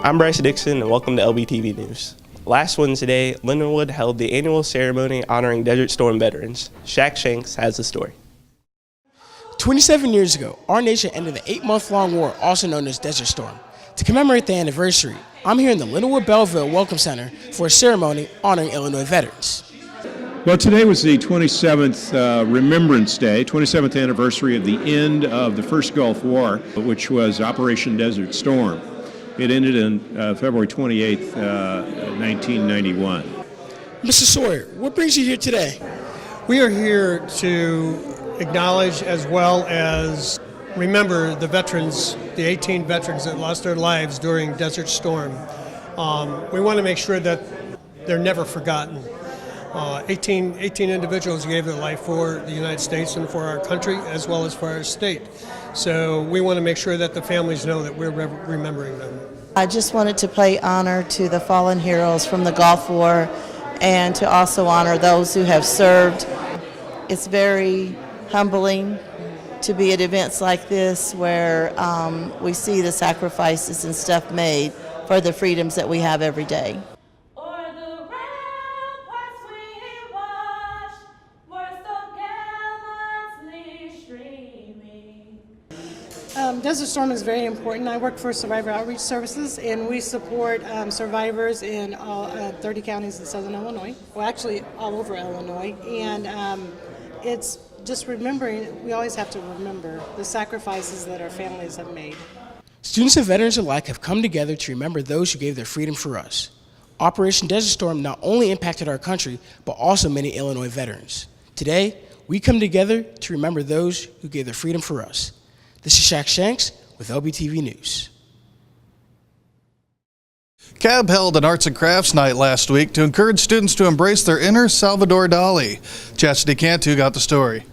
I'm Bryce Dixon, and welcome to LBTV News. Last Wednesday, Lindenwood held the annual ceremony honoring Desert Storm veterans. Shaq Shanks has the story. 27 years ago, our nation ended the 8-month-long war, also known as Desert Storm. To commemorate the anniversary, I'm here in the Lindenwood Belleville Welcome Center for a ceremony honoring Illinois veterans. Well, today was the 27th Remembrance Day, 27th anniversary of the end of the first Gulf War, which was Operation Desert Storm. It ended on February 28th, 1991. Mr. Sawyer, what brings you here today? We are here to acknowledge as well as remember the veterans, the 18 veterans that lost their lives during Desert Storm. We want to make sure that they're never forgotten. 18 individuals gave their life for the United States and for our country as well as for our state. So we want to make sure that the families know that we're remembering them. I just wanted to pay honor to the fallen heroes from the Gulf War and to also honor those who have served. It's very humbling to be at events like this where we see the sacrifices and stuff made for the freedoms that we have every day. Desert Storm is very important. I work for Survivor Outreach Services, and we support survivors in all 30 counties in southern Illinois, well actually all over Illinois, and it's just remembering, we always have to remember the sacrifices that our families have made. Students and veterans alike have come together to remember those who gave their freedom for us. Operation Desert Storm not only impacted our country, but also many Illinois veterans. Today, we come together to remember those who gave their freedom for us. This is Shaq Shanks with LBTV News. CAB held an Arts and Crafts Night last week to encourage students to embrace their inner Salvador Dali. Chastity Cantu got the story.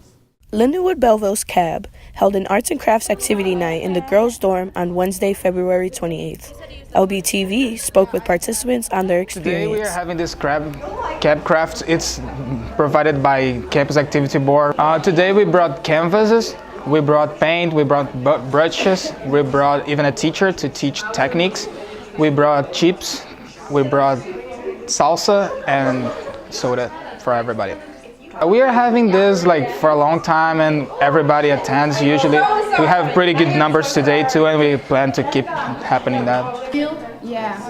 Lindenwood Belleville's CAB held an Arts and Crafts activity night in the girls' dorm on Wednesday, February 28th. LBTV spoke with participants on their experience. Today we are having this CAB craft. It's provided by Campus Activity Board. Today we brought canvases. We brought paint, we brought brushes, we brought even a teacher to teach techniques. We brought chips, we brought salsa and soda for everybody. We are having this for a long time and everybody attends usually. We have pretty good numbers today too and we plan to keep happening that. Yeah.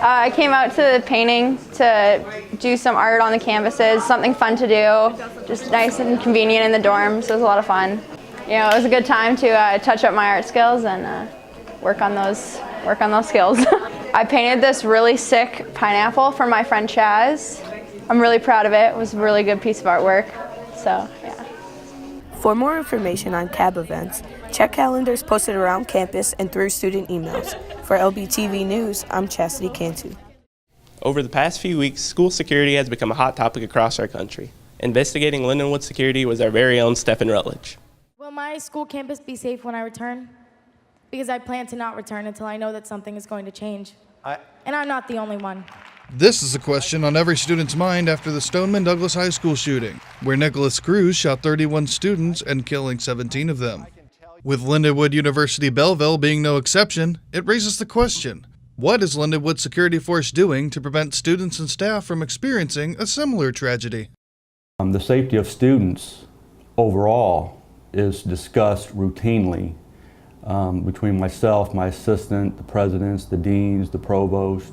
I came out to the painting to do some art on the canvases, something fun to do, just nice and convenient in the dorm, so it was a lot of fun. You know, it was a good time to touch up my art skills and work on those skills. I painted this really sick pineapple for my friend Chaz. I'm really proud of it. It was a really good piece of artwork. So, yeah. For more information on CAB events, check calendars posted around campus and through student emails. For LBTV News, I'm Chastity Cantu. Over the past few weeks, school security has become a hot topic across our country. Investigating Lindenwood security was our very own Stephen Rutledge. Will my school campus be safe when I return? Because I plan to not return until I know that something is going to change. And I'm not the only one. This is a question on every student's mind after the Stoneman Douglas High School shooting, where Nicholas Cruz shot 31 students and killing 17 of them. With Lindenwood University Belleville being no exception, it raises the question, what is Lindenwood Security Force doing to prevent students and staff from experiencing a similar tragedy? The safety of students overall is discussed routinely between myself, my assistant, the presidents, the deans, the provost,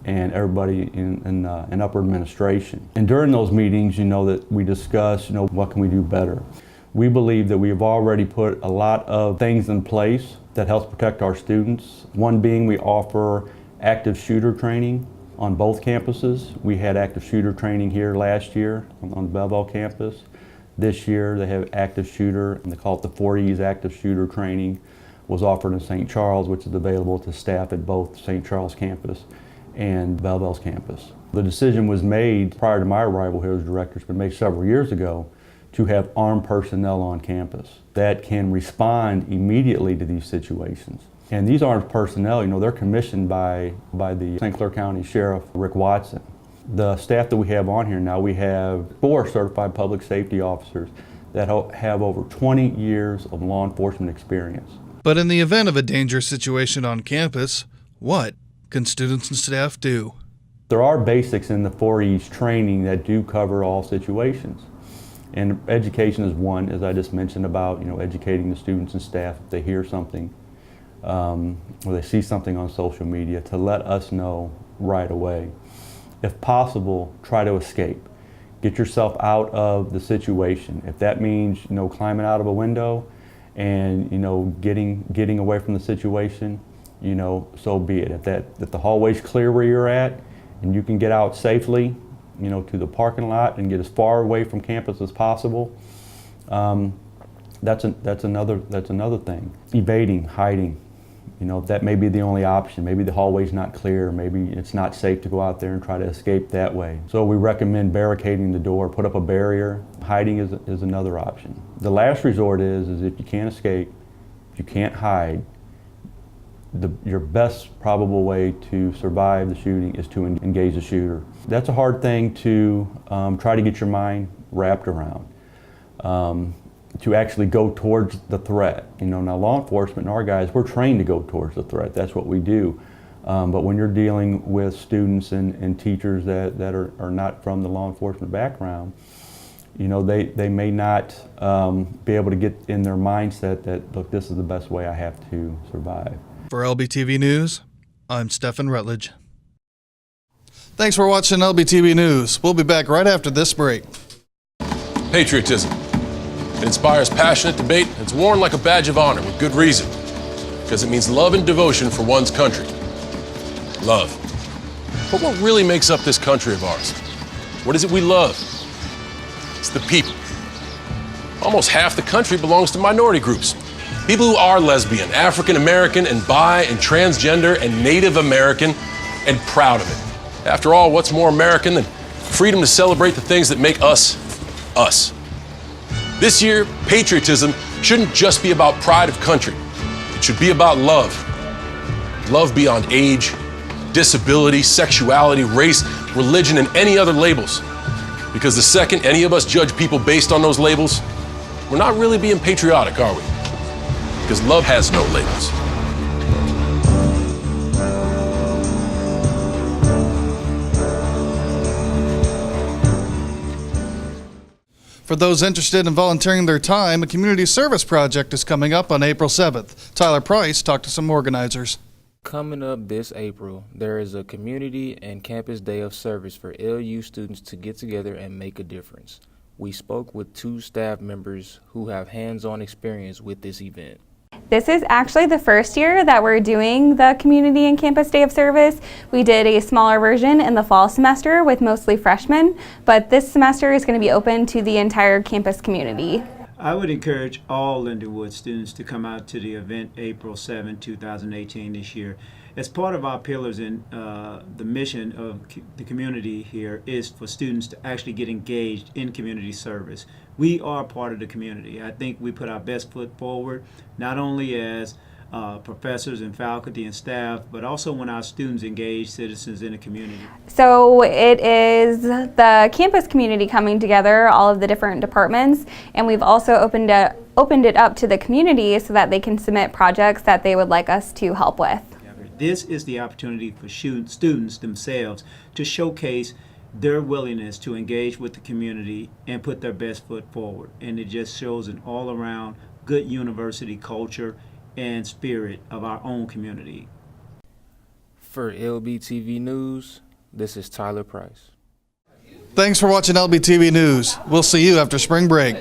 and everybody in upper administration. And during those meetings, that we discuss, what can we do better? We believe that we have already put a lot of things in place that helps protect our students. One being we offer active shooter training on both campuses. We had active shooter training here last year on the Belleville campus. This year they have active shooter, and they call it the 4E's active shooter training, was offered in St. Charles, which is available to staff at both St. Charles campus and Belleville's campus. The decision was made prior to my arrival here as director, it's been made several years ago, to have armed personnel on campus that can respond immediately to these situations. And these armed personnel, they're commissioned by the St. Clair County Sheriff, Rick Watson. The staff that we have on here now, we have 4 certified public safety officers that have over 20 years of law enforcement experience. But in the event of a dangerous situation on campus, What can students and staff do? There are basics in the 4E's training that do cover all situations. And education is one, as I just mentioned, about educating the students and staff if they hear something or they see something on social media, to let us know right away. If possible, try to escape. Get yourself out of the situation. If that means climbing out of a window and getting away from the situation, so be it. If the hallway's clear where you're at and you can get out safely, to the parking lot and get as far away from campus as possible, that's another thing. Evading, hiding, that may be the only option. Maybe the hallway's not clear, maybe it's not safe to go out there and try to escape that way. So we recommend barricading the door, put up a barrier. Hiding is another option. The last resort is if you can't escape, if you can't hide, your best probable way to survive the shooting is to engage the shooter. That's a hard thing to try to get your mind wrapped around, to actually go towards the threat. Now law enforcement and our guys, we're trained to go towards the threat. That's what we do. But when you're dealing with students and teachers that are not from the law enforcement background, they may not be able to get in their mindset that, look, this is the best way I have to survive. For LBTV News, I'm Stephen Rutledge. Thanks for watching LBTV News. We'll be back right after this break. Patriotism. It inspires passionate debate. It's worn like a badge of honor with good reason, because it means love and devotion for one's country. Love. But what really makes up this country of ours? What is it we love? It's the people. Almost half the country belongs to minority groups. People who are lesbian, African American, and bi and transgender and Native American, and proud of it. After all, what's more American than freedom to celebrate the things that make us, us? This year, patriotism shouldn't just be about pride of country. It should be about love. Love beyond age, disability, sexuality, race, religion, and any other labels. Because the second any of us judge people based on those labels, we're not really being patriotic, are we? Because love has no labels. For those interested in volunteering their time, a community service project is coming up on April 7th. Tyler Price talked to some organizers. Coming up this April, there is a community and campus day of service for LU students to get together and make a difference. We spoke with 2 staff members who have hands-on experience with this event. This is actually the first year that we're doing the Community and Campus Day of Service. We did a smaller version in the fall semester with mostly freshmen, but this semester is going to be open to the entire campus community. I would encourage all Lindenwood students to come out to the event April 7, 2018 this year. As part of our pillars in the mission of the community here is for students to actually get engaged in community service. We are part of the community. I think we put our best foot forward, not only as professors and faculty and staff, but also when our students engage citizens in the community. So it is the campus community coming together, all of the different departments, and we've also opened it up to the community so that they can submit projects that they would like us to help with. This is the opportunity for students themselves to showcase their willingness to engage with the community and put their best foot forward. And it just shows an all-around good university culture and spirit of our own community. For LBTV News, this is Tyler Price. Thanks for watching LBTV News. We'll see you after spring break.